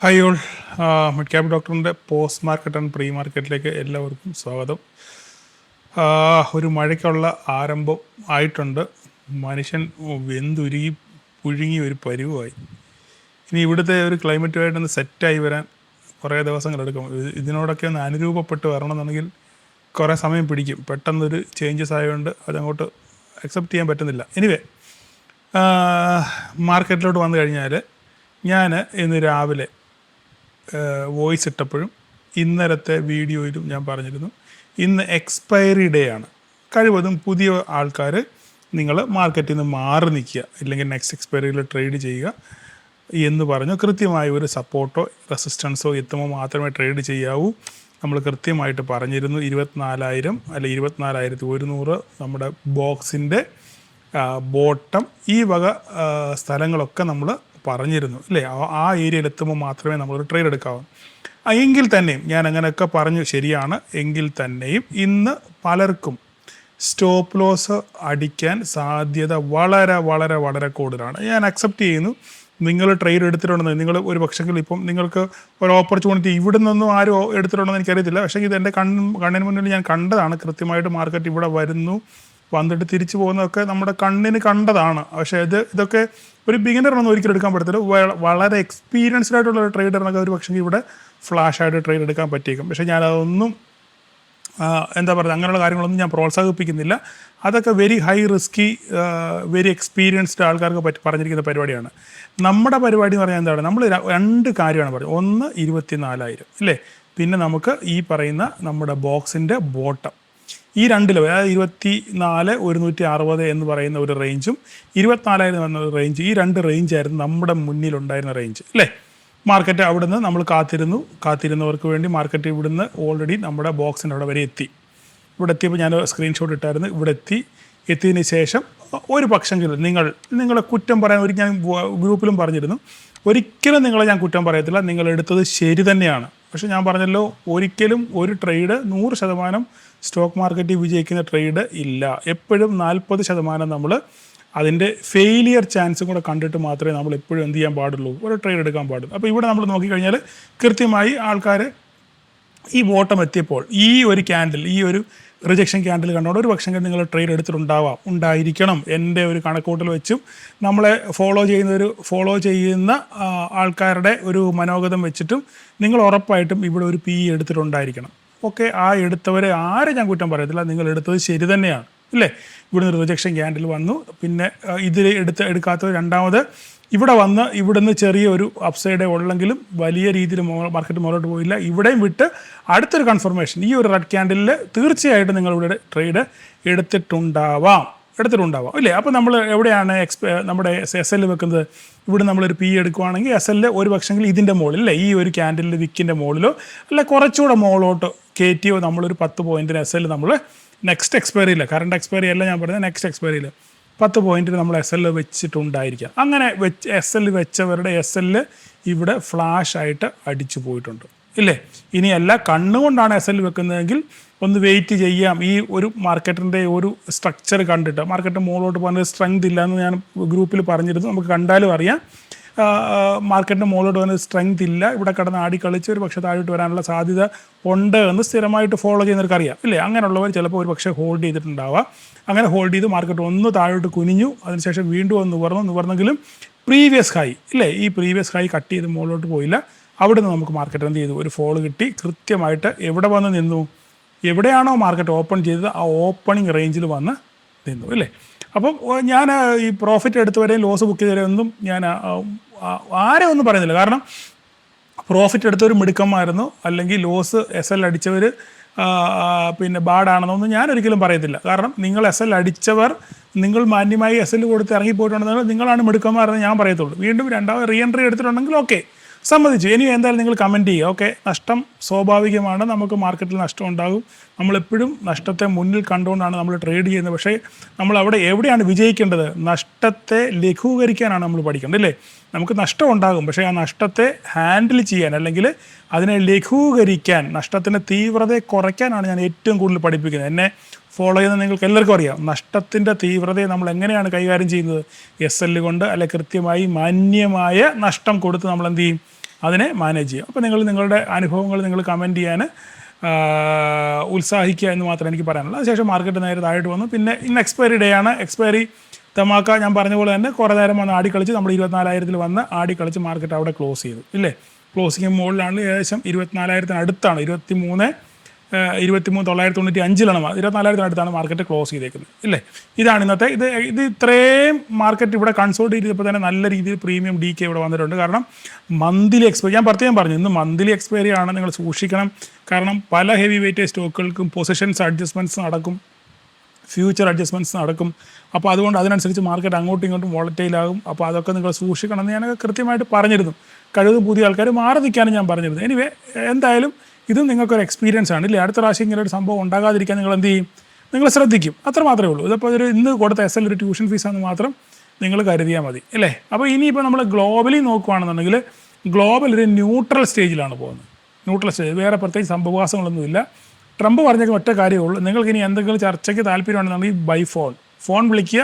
Hi all, mid cap ഡോക്ടറിൻ്റെ post market and pre മാർക്കറ്റിലേക്ക് എല്ലാവർക്കും സ്വാഗതം. ഒരു മഴയ്ക്കുള്ള ആരംഭം ആയിട്ടുണ്ട്. മനുഷ്യൻ വെന്തുരുകി പുഴുങ്ങി ഒരു പരുവമായി. ഇനി ഇവിടുത്തെ ഒരു ക്ലൈമറ്റുമായിട്ടൊന്ന് സെറ്റായി വരാൻ കുറേ ദിവസങ്ങളെടുക്കും. ഇതിനോടൊക്കെ ഒന്ന് അനുരൂപപ്പെട്ട് വരണമെന്നുണ്ടെങ്കിൽ കുറേ സമയം പിടിക്കും. പെട്ടെന്നൊരു ചേഞ്ചസ് ആയതുകൊണ്ട് അതങ്ങോട്ട് അക്സെപ്റ്റ് ചെയ്യാൻ പറ്റുന്നില്ല. എനിവേ, മാർക്കറ്റിലോട്ട് വന്നു കഴിഞ്ഞാൽ ഞാൻ ഇന്ന് രാവിലെ വോയിസ് ഇട്ടപ്പോഴും ഇന്നലത്തെ വീഡിയോയിലും ഞാൻ പറഞ്ഞിരുന്നു, ഇന്ന് എക്സ്പയറി ഡേ ആണ്. കഴിവതും പുതിയ ആൾക്കാർ നിങ്ങൾ മാർക്കറ്റിൽ നിന്ന് മാറി നിൽക്കുക, ഇല്ലെങ്കിൽ നെക്സ്റ്റ് എക്സ്പയറിയിൽ ട്രേഡ് ചെയ്യുക എന്ന് പറഞ്ഞു. കൃത്യമായ ഒരു സപ്പോർട്ടോ റെസിസ്റ്റൻസോ എത്തുമ്പോൾ മാത്രമേ ട്രേഡ് ചെയ്യാവൂ. നമ്മൾ കൃത്യമായിട്ട് പറഞ്ഞിരുന്നു. 24,000 അല്ലെ 24,100 നമ്മുടെ ബോക്സിൻ്റെ ബോട്ടം, ഈ വക സ്ഥലങ്ങളൊക്കെ നമ്മൾ പറഞ്ഞിരുന്നു അല്ലേ. ആ ഏരിയയിലെത്തുമ്പോൾ മാത്രമേ നമ്മളൊരു ട്രേഡ് എടുക്കാവൂ. എങ്കിൽ തന്നെയും ഞാൻ അങ്ങനെയൊക്കെ പറഞ്ഞു, ശരിയാണ്. എങ്കിൽ തന്നെയും ഇന്ന് പലർക്കും സ്റ്റോപ്പ് ലോസ് അടിക്കാൻ സാധ്യത വളരെ വളരെ വളരെ കൂടുതലാണ്. ഞാൻ അക്സെപ്റ്റ് ചെയ്യുന്നു. നിങ്ങൾ ട്രേഡ് എടുത്തിട്ടുണ്ടെന്ന് നിങ്ങൾ ഒരു പക്ഷെങ്കിൽ ഇപ്പം നിങ്ങൾക്ക് ഒരു ഓപ്പർച്യൂണിറ്റി ഇവിടെ നിന്നൊന്നും ആരും എടുത്തിട്ടുണ്ടെന്ന് എനിക്കറിയത്തില്ല. പക്ഷേ ഇത് എൻ്റെ കണ്ണിന് മുന്നിൽ ഞാൻ കണ്ടതാണ്. കൃത്യമായിട്ട് മാർക്കറ്റ് ഇവിടെ വരുന്നു, വന്നിട്ട് തിരിച്ചു പോകുന്നതൊക്കെ നമ്മുടെ കണ്ണിന് കണ്ടതാണ്. പക്ഷേ ഇതൊക്കെ ഒരു ബിഗിനറിനൊന്നും ഒരിക്കലും എടുക്കാൻ പറ്റത്തില്ല. വളരെ എക്സ്പീരിയൻസ്ഡ് ആയിട്ടുള്ള ഒരു ട്രേഡറിനൊക്കെ ഒരു പക്ഷേ ഇവിടെ ഫ്ലാഷായിട്ട് ട്രേഡ് എടുക്കാൻ പറ്റിയേക്കും. പക്ഷേ ഞാനതൊന്നും എന്താ പറയുക, അങ്ങനെയുള്ള കാര്യങ്ങളൊന്നും ഞാൻ പ്രോത്സാഹിപ്പിക്കുന്നില്ല. അതൊക്കെ very high risky, very experienced ആൾക്കാർക്ക് പറഞ്ഞിരിക്കുന്ന പരിപാടിയാണ്. നമ്മുടെ പരിപാടി എന്ന് പറഞ്ഞാൽ എന്താണ്, നമ്മൾ രണ്ട് കാര്യമാണ് പറയുന്നത്. ഒന്ന് 24,000 അല്ലേ, പിന്നെ നമുക്ക് ഈ പറയുന്ന നമ്മുടെ ബോക്സിൻ്റെ ബോട്ടം. ഈ രണ്ട് ലെവൽ, അതായത് 24,160 എന്ന് പറയുന്ന ഒരു റേഞ്ചും 24,000 എന്ന റേഞ്ച്, ഈ രണ്ട് റേഞ്ചായിരുന്നു നമ്മുടെ മുന്നിലുണ്ടായിരുന്ന റേഞ്ച് അല്ലേ. മാർക്കറ്റ് അവിടുന്ന് നമ്മൾ കാത്തിരുന്നവർക്ക് വേണ്ടി മാർക്കറ്റ് ഇവിടുന്ന് ഓൾറെഡി നമ്മുടെ ബോക്സിൻ്റെ അവിടെ വരെ എത്തി. ഇവിടെ എത്തിയപ്പോൾ ഞാൻ സ്ക്രീൻഷോട്ട് ഇട്ടായിരുന്നു. ഇവിടെ എത്തിയതിന് ശേഷം ഒരു പക്ഷെങ്കിലും നിങ്ങളെ കുറ്റം പറയാൻ ഞാൻ ഗ്രൂപ്പിലും പറഞ്ഞിരുന്നു. ഒരിക്കലും നിങ്ങളെ ഞാൻ കുറ്റം പറയത്തില്ല, നിങ്ങൾ എടുത്തത് ശരി തന്നെയാണ്. പക്ഷെ ഞാൻ പറഞ്ഞല്ലോ, ഒരിക്കലും ഒരു ട്രേഡ് 100% സ്റ്റോക്ക് മാർക്കറ്റിൽ വിജയിക്കുന്ന ട്രേഡ് ഇല്ല. എപ്പോഴും 40% നമ്മൾ അതിൻ്റെ ഫെയിലിയർ ചാൻസും കൂടെ കണ്ടിട്ട് മാത്രമേ നമ്മൾ എപ്പോഴും എന്ത് ചെയ്യാൻ പാടുള്ളൂ, ഒരു ട്രേഡ് എടുക്കാൻ പാടുള്ളൂ. അപ്പോൾ ഇവിടെ നമ്മൾ നോക്കിക്കഴിഞ്ഞാൽ കൃത്യമായി ആൾക്കാർ ഈ ബോട്ടം എത്തിയപ്പോൾ ഈ ഒരു ക്യാൻഡിൽ, ഈ ഒരു റിജക്ഷൻ ക്യാൻഡിൽ കണ്ടുകൊണ്ട് ഒരു പക്ഷേ നിങ്ങൾ ട്രേഡ് ഉണ്ടായിരിക്കണം. എൻ്റെ ഒരു കണക്കൂട്ടൽ വെച്ചും നമ്മളെ ഫോളോ ചെയ്യുന്ന ആൾക്കാരുടെ ഒരു മനോഗതം വെച്ചിട്ടും നിങ്ങൾ ഉറപ്പായിട്ടും ഇവിടെ ഒരു PE എടുത്തിട്ടുണ്ടായിരിക്കണം. ഓക്കെ, ആ എടുത്തവരെ ആരെ ഞാൻ കുറ്റം പറയത്തില്ല, നിങ്ങൾ എടുത്തത് ശരി തന്നെയാണ് ഇല്ലേ. ഇവിടുന്ന് റിജക്ഷൻ ക്യാൻഡിൽ വന്നു, പിന്നെ ഇതിൽ എടുക്കാത്തവർ രണ്ടാമത് ഇവിടുന്ന് ചെറിയൊരു അപ്സൈഡേ ഉള്ളെങ്കിലും വലിയ രീതിയിൽ മാർക്കറ്റ് മുന്നോട്ട് പോയില്ല. ഇവിടെയും വിട്ട് അടുത്തൊരു കൺഫർമേഷൻ, ഈ ഒരു റെഡ് ക്യാൻഡിലിൽ തീർച്ചയായിട്ടും നിങ്ങളിവിടെ ട്രേഡ് എടുത്തിട്ടുണ്ടാവാം ഇല്ലേ. അപ്പോൾ നമ്മൾ എവിടെയാണ് നമ്മുടെ SL വെക്കുന്നത്? ഇവിടെ നമ്മളൊരു PE എടുക്കുവാണെങ്കിൽ SL ഒരു പക്ഷെങ്കിൽ ഇതിൻ്റെ മുകളിൽ അല്ലേ, ഈ ഒരു ക്യാൻഡിലിൽ വിക്കിൻ്റെ മുകളിലോ അല്ല കുറച്ചുകൂടെ മുകളിലോട്ട് കയറ്റിയോ നമ്മളൊരു 10 പോയിൻറ്റിന് SL നമ്മൾ നെക്സ്റ്റ് എക്സ്പയറിയിൽ, കറണ്ട് എക്സ്പയറി അല്ല ഞാൻ പറയുന്നത്, നെക്സ്റ്റ് എക്സ്പയറിയിൽ 10 പോയിൻറ്റിന് നമ്മൾ SL വെച്ചിട്ടുണ്ടായിരിക്കാം. അങ്ങനെ SL വെച്ചവരുടെ SL ഇവിടെ ഫ്ലാഷായിട്ട് അടിച്ചു പോയിട്ടുണ്ട് ഇല്ലേ. ഇനിയല്ല കണ്ണുകൊണ്ടാണ് SL വെക്കുന്നതെങ്കിൽ ഒന്ന് വെയിറ്റ് ചെയ്യാം. ഈ ഒരു മാർക്കറ്റിൻ്റെ ഒരു സ്ട്രക്ചർ കണ്ടിട്ട്, മാർക്കറ്റ് മുകളിലോട്ട് പോകുന്ന സ്ട്രെങ്ത് ഇല്ല എന്ന് ഞാൻ ഗ്രൂപ്പിൽ പറഞ്ഞിരുന്നു. നമുക്ക് കണ്ടാലും അറിയാം, മാർക്കറ്റിൻ്റെ മുകളിലോട്ട് പോകുന്ന സ്ട്രെങ്ത് ഇല്ല. ഇവിടെ കിടന്ന് ആടിക്കളിച്ച് ഒരു പക്ഷേ താഴോട്ട് വരാനുള്ള സാധ്യത ഉണ്ട് എന്ന് സ്ഥിരമായിട്ട് ഫോളോ ചെയ്യുന്നവർക്ക് അറിയാം ഇല്ലേ. അങ്ങനെയുള്ളവർ ചിലപ്പോൾ ഒരു പക്ഷേ ഹോൾഡ് ചെയ്തിട്ടുണ്ടാവാം. അങ്ങനെ ഹോൾഡ് ചെയ്ത് മാർക്കറ്റ് ഒന്ന് താഴോട്ട് കുനിഞ്ഞു, അതിനുശേഷം വീണ്ടും ഒന്ന് നിവർന്നെങ്കിലും പ്രീവിയസ് ഹൈ ഇല്ലേ, ഈ പ്രീവിയസ് ഹൈ കട്ട് ചെയ്ത് മുകളിലോട്ട് പോയില്ല. അവിടെ നിന്ന് നമുക്ക് മാർക്കറ്റ് എന്ത് ചെയ്തു, ഒരു ഫോള് കിട്ടി. കൃത്യമായിട്ട് എവിടെ വന്ന് നിന്നു, എവിടെയാണോ മാർക്കറ്റ് ഓപ്പൺ ചെയ്തത് ആ ഓപ്പണിംഗ് റേഞ്ചിൽ വന്ന് നിന്നു അല്ലേ. അപ്പം ഞാൻ ഈ പ്രോഫിറ്റ് എടുത്തവരെയും ലോസ് ബുക്ക് ചെയ്തവരെയൊന്നും ഞാൻ ആരെയും ഒന്നും പറയുന്നില്ല. കാരണം പ്രോഫിറ്റ് എടുത്തവർ മിടുക്കന്മായിരുന്നു, അല്ലെങ്കിൽ ലോസ് SL അടിച്ചവർ പിന്നെ ബാഡാണെന്നൊന്നും ഞാൻ ഒരിക്കലും പറയത്തില്ല. കാരണം നിങ്ങൾ SL അടിച്ചവർ, നിങ്ങൾ മാന്യമായി SL കൊടുത്ത് ഇറങ്ങിപ്പോയിട്ടുണ്ടെങ്കിൽ നിങ്ങളാണ് മിടുക്കന്മാരെന്ന് ഞാൻ പറയത്തുള്ളൂ. വീണ്ടും രണ്ടാമത് റീഎൻട്രി എടുത്തിട്ടുണ്ടെങ്കിൽ ഓക്കെ, സമ്മതിച്ചു. ഇനി എന്തായാലും നിങ്ങൾ കമൻറ്റ് ചെയ്യുക. ഓക്കെ, നഷ്ടം സ്വാഭാവികമാണ്, നമുക്ക് മാർക്കറ്റിൽ നഷ്ടം ഉണ്ടാകും. നമ്മളെപ്പോഴും നഷ്ടത്തെ മുന്നിൽ കണ്ടുകൊണ്ടാണ് നമ്മൾ ട്രേഡ് ചെയ്യുന്നത്. പക്ഷേ നമ്മൾ അവിടെ എവിടെയാണ് വിജയിക്കേണ്ടത്? നഷ്ടത്തെ ലഘൂകരിക്കാനാണ് നമ്മൾ പഠിക്കേണ്ടത് അല്ലേ. നമുക്ക് നഷ്ടം ഉണ്ടാകും, പക്ഷേ ആ നഷ്ടത്തെ ഹാൻഡിൽ ചെയ്യാൻ, അല്ലെങ്കിൽ അതിനെ ലഘൂകരിക്കാൻ, നഷ്ടത്തിൻ്റെ തീവ്രതയെ കുറയ്ക്കാനാണ് ഞാൻ ഏറ്റവും കൂടുതൽ പഠിപ്പിക്കുന്നത്. എന്നെ ഫോളോ ചെയ്യുന്ന നിങ്ങൾക്ക് എല്ലാവർക്കും അറിയാം, നഷ്ടത്തിൻ്റെ തീവ്രതയെ നമ്മൾ എങ്ങനെയാണ് കൈകാര്യം ചെയ്യുന്നത്. SL കൊണ്ട്, അല്ലെ കൃത്യമായി മാന്യമായ നഷ്ടം കൊടുത്ത് നമ്മൾ എന്ത് ചെയ്യും, അതിനെ മാനേജ് ചെയ്യുക. അപ്പോൾ നിങ്ങളുടെ അനുഭവങ്ങൾ നിങ്ങൾ കമൻറ്റ് ചെയ്യാൻ ഉത്സാഹിക്കുക എന്ന് മാത്രമേ എനിക്ക് പറയാനുള്ളൂ. അതിനുശേഷം മാർക്കറ്റ് നേരെ താഴോട്ട് വന്നു. പിന്നെ ഇന്ന് എക്സ്പയറി ഡേ ആണ്. എക്സ്പയറി തമാക്ക ഞാൻ പറഞ്ഞ പോലെ തന്നെ കുറേ നേരം വന്ന് ആടിക്കളിച്ച് നമ്മൾ 24,000 വന്ന് ആടിക്കളിച്ച് മാർക്കറ്റ് അവിടെ ക്ലോസ് ചെയ്തു ഇല്ലേ. ക്ലോസിങ് മുകളിലാണ്, ഏകദേശം 24,000 അടുത്താണ്. 23,995 24,000 മാർക്കറ്റ് ക്ലോസ് ചെയ്തേക്കുന്നത് ഇല്ലേ. ഇതാണ് ഇന്നത്തെ ഇത് ഇത്രയും മാർക്കറ്റ് ഇവിടെ കൺസോൾട്ട് ചെയ്തപ്പോൾ തന്നെ നല്ല രീതിയിൽ പ്രീമിയം ഡി കെ ഇവിടെ വന്നിട്ടുണ്ട്. കാരണം മന്ത്ലി എക്സ്പയറി ഞാൻ പ്രത്യേകം പറഞ്ഞു, ഇന്ന് മന്ത്ലി എക്സ്പയറി ആണ്, നിങ്ങൾ സൂക്ഷിക്കണം. കാരണം പല ഹെവി വെയിറ്റേജ് സ്റ്റോക്കുകൾക്കും പൊസിഷൻസ് അഡ്ജസ്റ്റ്മെൻറ്റ്സ് നടക്കും, ഫ്യൂച്ചർ അഡ്ജസ്റ്റ്മെൻറ്റ്സ് നടക്കും. അപ്പോൾ അതുകൊണ്ട് അതിനനുസരിച്ച് മാർക്കറ്റ് അങ്ങോട്ടും ഇങ്ങോട്ടും വോളറ്റൈലാകും. അപ്പോൾ അതൊക്കെ നിങ്ങൾ സൂക്ഷിക്കണം എന്ന് ഞാൻ കൃത്യമായിട്ട് പറഞ്ഞിരുന്നു. കഴിവതും പുതിയ ആൾക്കാർ മാറി നിൽക്കാനും ഞാൻ പറഞ്ഞിരുന്നു. എനിവേ എന്തായാലും ഇതും നിങ്ങൾക്കൊരു എക്സ്പീരിയൻസ് ആണ് ഇല്ലേ. അടുത്ത പ്രാവശ്യം ഇങ്ങനെ ഒരു സംഭവം ഉണ്ടാകാതിരിക്കാൻ നിങ്ങൾ എന്ത് ചെയ്യും, നിങ്ങൾ ശ്രദ്ധിക്കും, അത്ര മാത്രമേ ഉള്ളൂ. ഇതിപ്പോൾ ഇന്ന് കൊടുത്ത SL ഒരു ട്യൂഷൻ ഫീസാണെന്ന് മാത്രം നിങ്ങൾ കരുതിയാൽ മതി അല്ലേ. അപ്പോൾ ഇനിയിപ്പോൾ നമ്മൾ ഗ്ലോബലി നോക്കുകയാണെന്നുണ്ടെങ്കിൽ ഗ്ലോബൽ ഒരു ന്യൂട്രൽ സ്റ്റേജിലാണ് പോകുന്നത്. ന്യൂട്രൽ സ്റ്റേജ്, വേറെ പ്രത്യേകിച്ച് സംഭവവാസങ്ങളൊന്നുമില്ല. ട്രംപ് പറഞ്ഞ ഒറ്റ കാര്യമേ ഉള്ളൂ, നിങ്ങൾക്ക് ഇനി എന്തെങ്കിലും ചർച്ചയ്ക്ക് താല്പര്യമാണെന്നുണ്ടെങ്കിൽ ബൈ ഫോൺ വിളിക്കുക,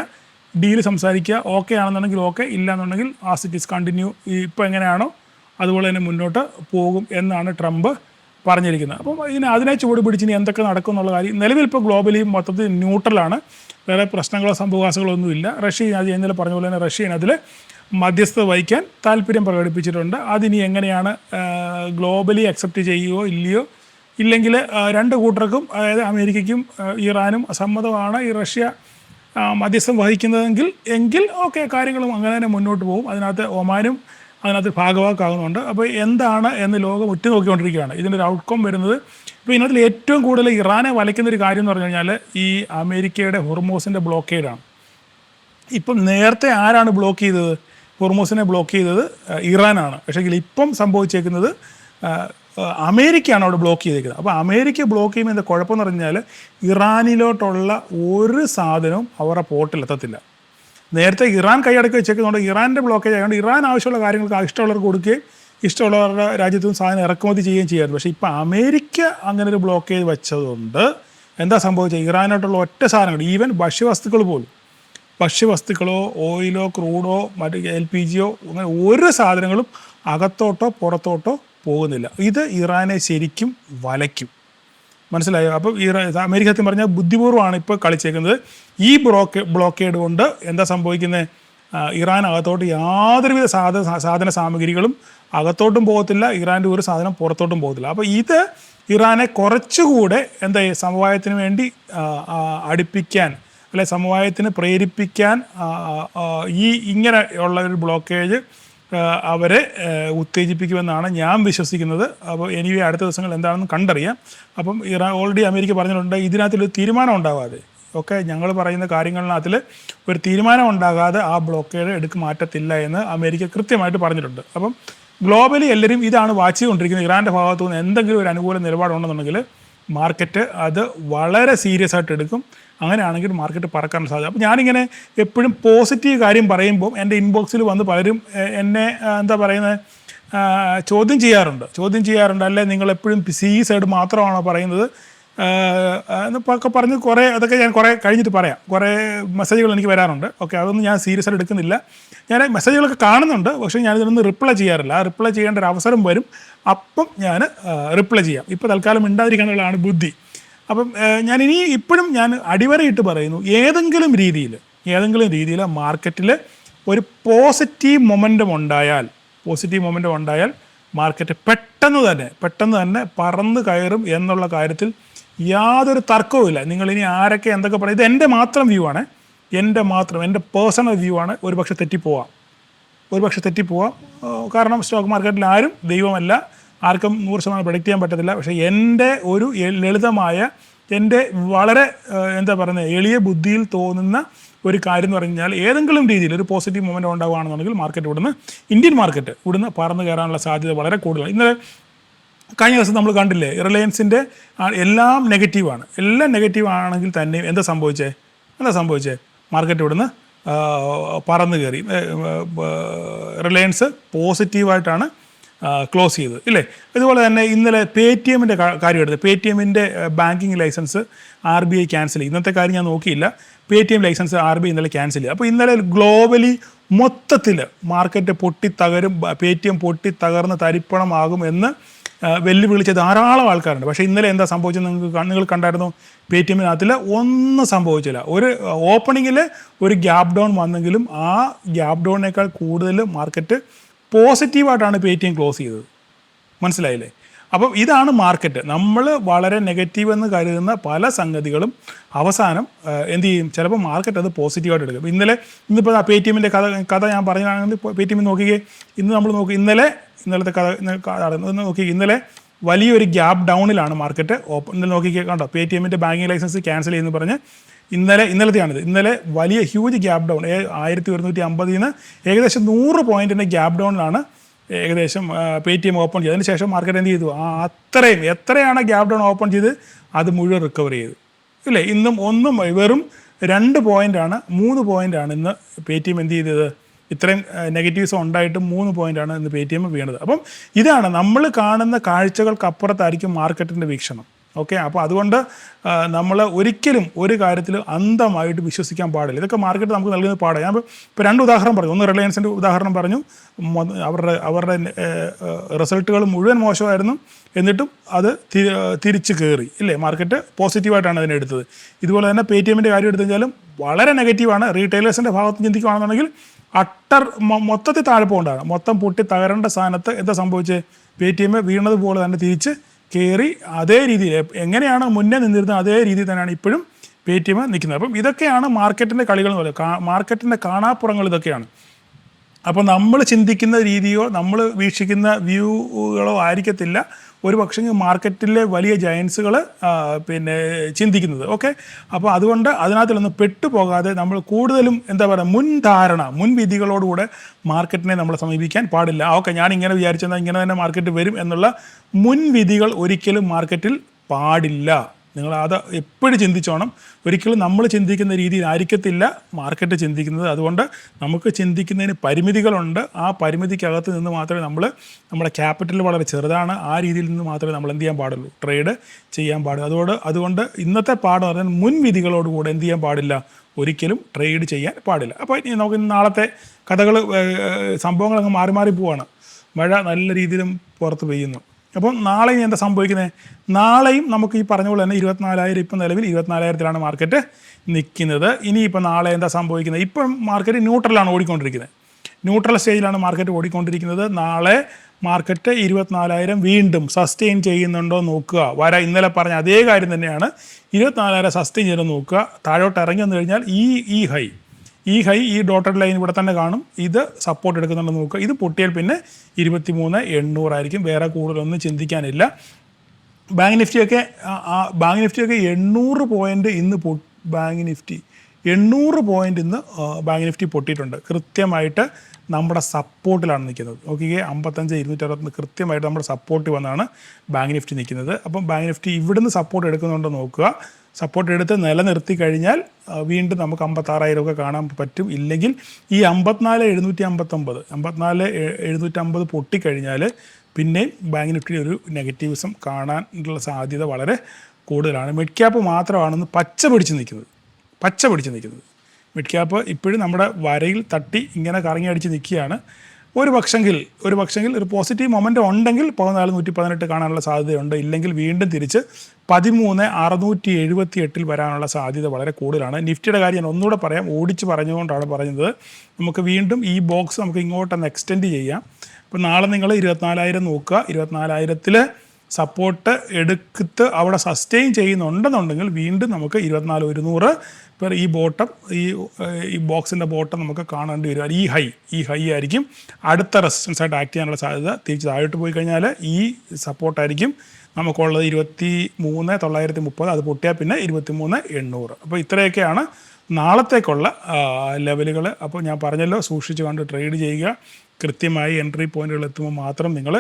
ഡീൽ സംസാരിക്കുക. ഓക്കെ ആണെന്നുണ്ടെങ്കിൽ ഓക്കെ, ഇല്ല എന്നുണ്ടെങ്കിൽ ആസ് ഇറ്റ് ഈസ് കണ്ടിന്യൂ, ഇപ്പോൾ എങ്ങനെയാണോ അതുപോലെ തന്നെ മുന്നോട്ട് പോകും എന്നാണ് ട്രംപ് പറഞ്ഞിരിക്കുന്നത്. അപ്പം അതിനെ ചുവട് പിടിച്ച് ഇനി എന്തൊക്കെ നടക്കും എന്നുള്ള കാര്യം നിലവിൽ ഇപ്പോൾ ഗ്ലോബലി മൊത്തത്തിൽ ന്യൂട്രലാണ്. വേറെ പ്രശ്നങ്ങളോ സംഭവവാസങ്ങളോ ഒന്നുമില്ല. റഷ്യ അത് ഇന്നലെ പറഞ്ഞ പോലെ തന്നെ റഷ്യ അതിൽ മധ്യസ്ഥത വഹിക്കാൻ താല്പര്യം പ്രകടിപ്പിച്ചിട്ടുണ്ട്. അതിനി എങ്ങനെയാണ് ഗ്ലോബലി അക്സെപ്റ്റ് ചെയ്യുകയോ ഇല്ലയോ, ഇല്ലെങ്കിൽ രണ്ട് കൂട്ടർക്കും, അതായത് അമേരിക്കയ്ക്കും ഇറാനും സമ്മതമാണ് ഈ റഷ്യ മധ്യസ്ഥം വഹിക്കുന്നതെങ്കിൽ ഓക്കെ, കാര്യങ്ങളും അങ്ങനെ തന്നെ മുന്നോട്ട് പോകും. അതിനകത്ത് ഒമാനും അതിനകത്ത് ഭാഗവാക്കാകുന്നുണ്ട്. അപ്പോൾ എന്താണ് എന്ന് ലോകം ഉറ്റുനോക്കിക്കൊണ്ടിരിക്കുകയാണ്. ഇതിൻ്റെ ഒരു ഔട്ട്കം വരുന്നത് ഇപ്പോൾ ഇതിനകത്തിൽ ഏറ്റവും കൂടുതൽ ഇറാനെ വലയ്ക്കുന്നൊരു കാര്യം എന്ന് പറഞ്ഞു കഴിഞ്ഞാൽ ഈ അമേരിക്കയുടെ ഹോർമോസിൻ്റെ ബ്ലോക്കേഡാണ്. ഇപ്പം നേരത്തെ ആരാണ് ബ്ലോക്ക് ചെയ്തത്? ഹോർമോസിനെ ബ്ലോക്ക് ചെയ്തത് ഇറാനാണ്. പക്ഷേ ഇപ്പം സംഭവിച്ചേക്കുന്നത് അമേരിക്കയാണ് അവിടെ ബ്ലോക്ക് ചെയ്തേക്കുന്നത്. അപ്പോൾ അമേരിക്ക ബ്ലോക്ക് ചെയ്യുമ്പോൾ എന്താ കുഴപ്പമെന്ന് പറഞ്ഞാൽ ഇറാനിലോട്ടുള്ള ഒരു സാധനവും അവരുടെ പോർട്ടിലെത്തത്തില്ല. നേരത്തെ ഇറാൻ കൈയടക്കി വെച്ചേക്കുന്നതുകൊണ്ട് ഇറാൻ്റെ ബ്ലോക്കേജ് ആയതുകൊണ്ട് ഇറാൻ ആവശ്യമുള്ള കാര്യങ്ങൾക്ക് ഇഷ്ടമുള്ളവർക്ക് കൊടുക്കുകയും ഇഷ്ടമുള്ളവരുടെ രാജ്യത്തു നിന്ന് സാധനം ഇറക്കുമതി ചെയ്യുകയും ചെയ്യാറുണ്ട്. പക്ഷേ ഇപ്പോൾ അമേരിക്ക അങ്ങനെ ഒരു ബ്ലോക്കേജ് വെച്ചതുകൊണ്ട് എന്താ സംഭവിച്ചത്? ഇറാനായിട്ടുള്ള ഒറ്റ സാധനങ്ങൾ, ഈവൻ ഭക്ഷ്യവസ്തുക്കൾ പോലും, ഭക്ഷ്യവസ്തുക്കളോ ഓയിലോ ക്രൂഡോ മറ്റ് LPGയോ അങ്ങനെ ഒരു സാധനങ്ങളും അകത്തോട്ടോ പുറത്തോട്ടോ പോകുന്നില്ല. ഇത് ഇറാനെ ശരിക്കും വലയ്ക്കും. മനസ്സിലായോ? അപ്പം അമേരിക്ക സത്യം പറഞ്ഞാൽ ബുദ്ധിപൂർവ്വമാണ് ഇപ്പോൾ കളിച്ചേക്കുന്നത്. ഈ ബ്ലോക്കേഡ് കൊണ്ട് എന്താ സംഭവിക്കുന്നത്? ഇറാൻ അകത്തോട്ട് യാതൊരുവിധ സാധന സാമഗ്രികളും അകത്തോട്ടും പോകത്തില്ല, ഇറാൻ്റെ ഒരു സാധനം പുറത്തോട്ടും പോകത്തില്ല. അപ്പോൾ ഇത് ഇറാനെ കുറച്ചുകൂടെ എന്താ സമവായത്തിന് വേണ്ടി അടുപ്പിക്കാൻ, അല്ലെ സമവായത്തിന് പ്രേരിപ്പിക്കാൻ ഇങ്ങനെ ഉള്ള ഒരു ബ്ലോക്കേജ് അവരെ ഉത്തേജിപ്പിക്കുമെന്നാണ് ഞാൻ വിശ്വസിക്കുന്നത്. അപ്പോൾ എനിവേ അടുത്ത ദിവസങ്ങൾ എന്താണെന്ന് കണ്ടറിയാം. അപ്പം ഇറാൻ ഓൾറെഡി അമേരിക്ക പറഞ്ഞിട്ടുണ്ട് ഇതിനകത്തൊരു തീരുമാനം ഉണ്ടാകാതെ, ഒക്കെ ഞങ്ങൾ പറയുന്ന കാര്യങ്ങളിനകത്തിൽ ഒരു തീരുമാനം ഉണ്ടാകാതെ ആ ബ്ലോക്കേഡ് മാറ്റത്തില്ല എന്ന് അമേരിക്ക കൃത്യമായിട്ട് പറഞ്ഞിട്ടുണ്ട്. അപ്പം ഗ്ലോബലി എല്ലാവരും ഇതാണ് വാച്ച് ചെയ്തുകൊണ്ടിരിക്കുന്നത്. ഇറാൻ്റെ ഭാഗത്തു നിന്ന് എന്തെങ്കിലും ഒരു അനുകൂല നിലപാടുണ്ടെന്നുണ്ടെങ്കിൽ മാർക്കറ്റ് അത് വളരെ സീരിയസ് ആയിട്ട് എടുക്കും. അങ്ങനെയാണെങ്കിൽ മാർക്കറ്റ് പറക്കാൻ സാധ്യത. അപ്പോൾ ഞാനിങ്ങനെ എപ്പോഴും പോസിറ്റീവ് കാര്യം പറയുമ്പോൾ എൻ്റെ ഇൻബോക്സിൽ വന്ന് പലരും എന്നെ എന്താ പറയുന്നത് ചോദ്യം ചെയ്യാറുണ്ട്. അല്ലെ നിങ്ങൾ എപ്പോഴും സൈഡ് മാത്രമാണോ പറയുന്നത് എന്നൊക്കെ പറഞ്ഞ് അതൊക്കെ ഞാൻ കുറേ കഴിഞ്ഞിട്ട് പറയാം. കുറേ മെസ്സേജുകൾ എനിക്ക് വരാറുണ്ട്. ഓക്കെ, അതൊന്നും ഞാൻ സീരിയസ് ആയിട്ട് എടുക്കുന്നില്ല. ഞാൻ മെസ്സേജുകളൊക്കെ കാണുന്നുണ്ട്, പക്ഷേ ഞാനിതൊന്നും റിപ്ലൈ ചെയ്യാറില്ല. ആ റിപ്ലൈ ചെയ്യേണ്ട ഒരു അവസരം വരും, അപ്പം ഞാൻ റിപ്ലൈ ചെയ്യാം. ഇപ്പോൾ തൽക്കാലം മിണ്ടാതിരിക്കാനുള്ളതാണ് ബുദ്ധി. അപ്പം ഇപ്പോഴും ഞാൻ അടിവരയിട്ട് പറയുന്നു, ഏതെങ്കിലും രീതിയിൽ മാർക്കറ്റിൽ ഒരു പോസിറ്റീവ് മൊമെൻറ്റം ഉണ്ടായാൽ മാർക്കറ്റ് പെട്ടെന്ന് തന്നെ പറന്ന് കയറും എന്നുള്ള കാര്യത്തിൽ യാതൊരു തർക്കവുമില്ല. നിങ്ങളിനി ആരൊക്കെ എന്തൊക്കെ പറയും, ഇത് എൻ്റെ മാത്രം വ്യൂ ആണ്, എൻ്റെ പേഴ്സണൽ വ്യൂ ആണ്. ഒരുപക്ഷെ തെറ്റിപ്പോവാം. കാരണം സ്റ്റോക്ക് മാർക്കറ്റിൽ ആരും ദൈവമല്ല, ആർക്കും 100% പ്രഡിക്റ്റ് ചെയ്യാൻ പറ്റത്തില്ല. പക്ഷേ എൻ്റെ ഒരു ലളിതമായ, എൻ്റെ വളരെ എന്താ പറയുന്നത് എളിയ ബുദ്ധിയിൽ തോന്നുന്ന ഒരു കാര്യം എന്ന് പറഞ്ഞാൽ ഏതെങ്കിലും രീതിയിൽ ഒരു പോസിറ്റീവ് മൊമെൻ്റ് ഉണ്ടാവുകയാണെന്നുണ്ടെങ്കിൽ ഇന്ത്യൻ മാർക്കറ്റ് ഇവിടുന്ന് പറന്ന് കയറാനുള്ള സാധ്യത വളരെ കൂടുതലാണ്. ഇന്നലെ കഴിഞ്ഞ ദിവസം നമ്മൾ കണ്ടില്ലേ, റിലയൻസിൻ്റെ എല്ലാം നെഗറ്റീവാണ്. എല്ലാം നെഗറ്റീവ് ആണെങ്കിൽ തന്നെ എന്താ സംഭവിച്ചേ? മാർക്കറ്റ് ഇവിടുന്ന് പറന്ന് കയറി. റിലയൻസ് പോസിറ്റീവായിട്ടാണ് ക്ലോസ് ചെയ്തത് ഇല്ലേ. ഇതുപോലെ തന്നെ ഇന്നലെ പേടിഎമ്മിൻ്റെ കാര്യം എടുത്ത്, പേടിഎമ്മിൻ്റെ ബാങ്കിങ് ലൈസൻസ് RBI ക്യാൻസൽ ചെയ്തു. ഇന്നത്തെ കാര്യം ഞാൻ നോക്കിയില്ല. പേടിഎം ലൈസൻസ് RBI ഇന്നലെ ക്യാൻസൽ ചെയ്തു. അപ്പോൾ ഇന്നലെ ഗ്ലോബലി മൊത്തത്തിൽ മാർക്കറ്റ് പൊട്ടിത്തകരും, പേടിഎം പൊട്ടിത്തകർന്ന് തരിപ്പണമാകും എന്ന് വെല്ലുവിളിച്ച ധാരാളം ആൾക്കാരുണ്ട്. പക്ഷേ ഇന്നലെ എന്താ സംഭവിച്ചത് നിങ്ങൾ കണ്ടായിരുന്നു? പേടിഎമ്മിനകത്തിൽ ഒന്നും സംഭവിച്ചില്ല. ഒരു ഓപ്പണിങ്ങിൽ ഒരു ഗ്യാപ് ഡൗൺ വന്നെങ്കിലും ആ ഗ്യാപ് ഡൗണിനേക്കാൾ കൂടുതൽ മാർക്കറ്റ് പോസിറ്റീവായിട്ടാണ് പേടിഎം ക്ലോസ് ചെയ്തത്. മനസ്സിലായില്ലേ? അപ്പം ഇതാണ് മാർക്കറ്റ്. നമ്മൾ വളരെ നെഗറ്റീവ് എന്ന് കരുതുന്ന പല സംഗതികളും അവസാനം എന്ത് ചെയ്യും? ചിലപ്പോൾ മാർക്കറ്റ് അത് പോസിറ്റീവായിട്ട് എടുക്കും. ഇന്നിപ്പോൾ പേടിഎമ്മിൻ്റെ കഥ ഞാൻ പറഞ്ഞാണെങ്കിൽ പേടിഎമ്മിൽ നോക്കിക്കേ. ഇന്ന് നമ്മൾ നോക്കി ഇന്നലത്തെ കഥ നോക്കി. ഇന്നലെ വലിയൊരു ഗ്യാപ് ഡൗണിലാണ് മാർക്കറ്റ് ഇന്നലെ നോക്കിക്കേ. കണ്ടോ, പേടിഎമ്മിൻ്റെ ബാങ്കിങ് ലൈസൻസ് ക്യാൻസൽ ചെയ്യുമെന്ന് പറഞ്ഞ് ഇന്നലത്തെയാണിത്. ഇന്നലെ വലിയ ഹ്യൂജ് ഗ്യാപ് ഡൗൺ 1150 നിന്ന് ഏകദേശം 100 പോയിൻറ്റിൻ്റെ ഗ്യാപ് ഡൗണിലാണ് ഏകദേശം പേടിഎം ഓപ്പൺ ചെയ്തു. അതിനുശേഷം മാർക്കറ്റ് എന്ത് ചെയ്തു? എത്രയാണ് ഗ്യാപ് ഡൗൺ ഓപ്പൺ ചെയ്ത് അത് മുഴുവൻ റിക്കവർ ചെയ്തു ഇല്ലേ? ഇന്നും വെറും 2 പോയിൻ്റാണ് 3 പോയിൻ്റാണ് ഇന്ന് പേടിഎം എന്ത് ചെയ്തത്? ഇത്രയും നെഗറ്റീവ്സ് ഉണ്ടായിട്ടും 3 പോയിൻ്റാണ് ഇന്ന് പേടിഎം വീണത്. അപ്പം ഇതാണ് നമ്മൾ കാണുന്ന കാഴ്ചകൾക്കപ്പുറത്തായിരിക്കും മാർക്കറ്റിൻ്റെ വീക്ഷണം. ഓക്കെ, അപ്പോൾ അതുകൊണ്ട് നമ്മൾ ഒരിക്കലും ഒരു കാര്യത്തിൽ അന്ധമായിട്ട് വിശ്വസിക്കാൻ പാടില്ല. ഇതൊക്കെ മാർക്കറ്റ് നമുക്ക് നൽകുന്ന പാടാണ്. ഞാൻ ഇപ്പോൾ 2 ഉദാഹരണം പറഞ്ഞു. ഒന്ന് റിലയൻസിൻ്റെ ഉദാഹരണം പറഞ്ഞു. അവരുടെ റിസൾട്ടുകൾ മുഴുവൻ മോശമായിരുന്നു, എന്നിട്ടും അത് തിരിച്ച് കയറി ഇല്ലേ? മാർക്കറ്റ് പോസിറ്റീവായിട്ടാണ് അതിനെ എടുത്തത്. ഇതുപോലെ തന്നെ പേടിഎമ്മിൻ്റെ കാര്യം എടുത്തു കഴിഞ്ഞാലും വളരെ നെഗറ്റീവാണ്. റീറ്റെയിലേഴ്സിൻ്റെ ഭാഗത്ത് ചിന്തിക്കുകയാണെന്നുണ്ടെങ്കിൽ മൊത്തത്തിൽ താഴ്പോണ്ടാണ്. മൊത്തം പൊട്ടി തകരേണ്ട സ്ഥാനത്ത് എന്താ സംഭവിച്ചത്? പേടിഎം വീണതുപോലെ തന്നെ തിരിച്ച് കയറി അതേ രീതിയിൽ എങ്ങനെയാണ് മുന്നേ നിന്നിരുന്നത് അതേ രീതിയിൽ തന്നെയാണ് ഇപ്പോഴും പേടിഎം നിൽക്കുന്നത്. അപ്പം ഇതൊക്കെയാണ് മാർക്കറ്റിൻ്റെ കളികൾ എന്ന് പറയുന്നത്. മാർക്കറ്റിൻ്റെ കാണാപ്പുറങ്ങൾ ഇതൊക്കെയാണ്. അപ്പോൾ നമ്മൾ ചിന്തിക്കുന്ന രീതിയോ നമ്മൾ വീക്ഷിക്കുന്ന വ്യൂകളോ ആയിരിക്കത്തില്ല ഒരു പക്ഷേ മാർക്കറ്റിലെ വലിയ ജയൻസുകൾ ചിന്തിക്കുന്നത്. ഓക്കെ, അപ്പോൾ അതുകൊണ്ട് അതിനകത്തിലൊന്നും പെട്ടുപോകാതെ നമ്മൾ കൂടുതലും എന്താ പറയുക മുൻവിധികളോടുകൂടെ മാർക്കറ്റിനെ നമ്മൾ സമീപിക്കാൻ പാടില്ല. ഓക്കെ, ഞാൻ ഇങ്ങനെ വിചാരിച്ചെന്നാൽ ഇങ്ങനെ തന്നെ മാർക്കറ്റ് വരും എന്നുള്ള മുൻവിധികൾ ഒരിക്കലും മാർക്കറ്റിൽ പാടില്ല. നിങ്ങൾ അത് എപ്പോഴും ചിന്തിച്ചോണം. ഒരിക്കലും നമ്മൾ ചിന്തിക്കുന്ന രീതിയിലായിരിക്കത്തില്ല മാർക്കറ്റ് ചിന്തിക്കുന്നത്. അതുകൊണ്ട് നമുക്ക് ചിന്തിക്കുന്നതിന് പരിമിതികളുണ്ട്. ആ പരിമിതിക്കകത്ത് നിന്ന് മാത്രമേ നമ്മുടെ ക്യാപിറ്റൽ വളരെ ചെറുതാണ്, ആ രീതിയിൽ നിന്ന് മാത്രമേ നമ്മൾ എന്ത് ചെയ്യാൻ പാടുള്ളൂ? ട്രേഡ് ചെയ്യാൻ പാടുള്ളൂ. അതുകൊണ്ട് ഇന്നത്തെ പാഠം പറഞ്ഞാൽ മുൻവിധികളോടുകൂടെ എന്ത് ചെയ്യാൻ പാടില്ല? ഒരിക്കലും ട്രേഡ് ചെയ്യാൻ പാടില്ല. അപ്പോൾ നമുക്ക് നാളത്തെ കഥകൾ സംഭവങ്ങളങ്ങ് മാറി പോവാണ്. മഴ നല്ല രീതിയിലും പുറത്ത് പെയ്യുന്നു. അപ്പം നാളെ ഇനി എന്താ സംഭവിക്കുന്നത്? നാളെയും നമുക്ക് ഈ പറഞ്ഞ പോലെ തന്നെ 24,000 ഇപ്പം നിലവിൽ 24,000-ലാണ് മാർക്കറ്റ് നിൽക്കുന്നത്. ഇനിയിപ്പോൾ നാളെ എന്താ സംഭവിക്കുന്നത്? ഇപ്പം മാർക്കറ്റ് ന്യൂട്രലാണ് ഓടിക്കൊണ്ടിരിക്കുന്നത്. ന്യൂട്രൽ സ്റ്റേജിലാണ് മാർക്കറ്റ് ഓടിക്കൊണ്ടിരിക്കുന്നത്. നാളെ മാർക്കറ്റ് 24,000 വീണ്ടും സസ്റ്റെയിൻ ചെയ്യുന്നുണ്ടോ നോക്കുക. ഇന്നലെ പറഞ്ഞ അതേ കാര്യം തന്നെയാണ്. 24,000 സസ്റ്റെയിൻ ചെയ്ത് നോക്കുക. താഴോട്ട് ഇറങ്ങി വന്നു കഴിഞ്ഞാൽ ഈ ഹൈ ഈ ഡോട്ടഡ് ലൈൻ ഇവിടെ തന്നെ കാണും. ഇത് സപ്പോർട്ട് എടുക്കുന്നുണ്ടെന്ന് നോക്കുക. ഇത് പൊട്ടിയാൽ പിന്നെ 23,800 ആയിരിക്കും. വേറെ കൂടുതലൊന്നും ചിന്തിക്കാനില്ല. ബാങ്ക് നിഫ്റ്റിയൊക്കെ 800 പോയിൻ്റ് ഇന്ന് ബാങ്ക് നിഫ്റ്റി 800 പോയിൻ്റ് ഇന്ന് ബാങ്ക് നിഫ്റ്റി പൊട്ടിയിട്ടുണ്ട്. കൃത്യമായിട്ട് നമ്മുടെ സപ്പോർട്ടിലാണ് നിൽക്കുന്നത്. നോക്കിക്കേ, 55,260 കൃത്യമായിട്ട് നമ്മുടെ സപ്പോർട്ട് വന്നാണ് ബാങ്ക് നിഫ്റ്റി നിൽക്കുന്നത്. അപ്പം ബാങ്ക് നിഫ്റ്റി ഇവിടുന്ന് സപ്പോർട്ട് എടുക്കുന്നുണ്ടോ നോക്കുക. സപ്പോർട്ട് എടുത്ത് നിലനിർത്തി കഴിഞ്ഞാൽ വീണ്ടും നമുക്ക് 56,000 കാണാൻ പറ്റും. ഇല്ലെങ്കിൽ ഈ 54,750 പൊട്ടിക്കഴിഞ്ഞാൽ പിന്നെയും ബാങ്ക് നിഫ്റ്റിയിൽ ഒരു നെഗറ്റീവിസം കാണാനുള്ള സാധ്യത വളരെ കൂടുതലാണ്. മിഡ് ക്യാപ്പ് മാത്രമാണെന്ന് പച്ച പിടിച്ച് നിൽക്കുന്നത്. മിഡ് ക്യാപ്പ് ഇപ്പോഴും നമ്മുടെ വരയിൽ തട്ടി ഇങ്ങനെ കറങ്ങി അടിച്ച് നിൽക്കുകയാണ്. ഒരു പക്ഷെങ്കിൽ ഒരു പോസിറ്റീവ് മൊമെൻ്റ് ഉണ്ടെങ്കിൽ 14,118 കാണാനുള്ള സാധ്യതയുണ്ട്. ഇല്ലെങ്കിൽ വീണ്ടും തിരിച്ച് 13,678 വരാനുള്ള സാധ്യത വളരെ കൂടുതലാണ്. നിഫ്റ്റിയുടെ കാര്യം ഞാൻ ഒന്നുകൂടെ പറയാം, ഓടിച്ച് പറഞ്ഞുകൊണ്ടാണ് പറഞ്ഞത്. നമുക്ക് വീണ്ടും ഈ ബോക്സ് നമുക്ക് ഇങ്ങോട്ടൊന്ന് എക്സ്റ്റെൻഡ് ചെയ്യാം. അപ്പോൾ നാളെ നിങ്ങൾ 24,000 നോക്കുക. 24,000 സപ്പോർട്ട് എടുത്ത് അവിടെ സസ്റ്റെയിൻ ചെയ്യുന്നുണ്ടെന്നുണ്ടെങ്കിൽ വീണ്ടും നമുക്ക് 24,100 ഈ ബോട്ടം ഈ ബോക്സിൻ്റെ ബോട്ടം നമുക്ക് കാണേണ്ടി വരും. ഈ ഹൈ ആയിരിക്കും അടുത്ത റെസിസ്റ്റൻസ് ആയിട്ട് ആക്ട് ചെയ്യാനുള്ള സാധ്യത. തിരിച്ച് താഴോട്ട് പോയി കഴിഞ്ഞാൽ ഈ സപ്പോർട്ടായിരിക്കും നമുക്കുള്ളത് 23,930. അത് പൊട്ടിയാൽ പിന്നെ 23,800. അപ്പോൾ ഇത്രയൊക്കെയാണ് നാളത്തേക്കുള്ള ലെവലുകൾ. അപ്പോൾ ഞാൻ പറഞ്ഞല്ലോ, സൂക്ഷിച്ച് കണ്ട് ട്രേഡ് ചെയ്യുക. കൃത്യമായി എൻട്രി പോയിന്റുകൾ എത്തുമ്പോൾ മാത്രം നിങ്ങൾ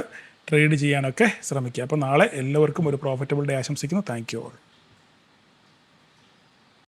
ട്രേഡ് ചെയ്യാനൊക്കെ ശ്രമിക്കുക. അപ്പോൾ നാളെ എല്ലാവർക്കും ഒരു പ്രോഫിറ്റബിൾ ഡേ ആശംസിക്കുന്നു. Thank you all.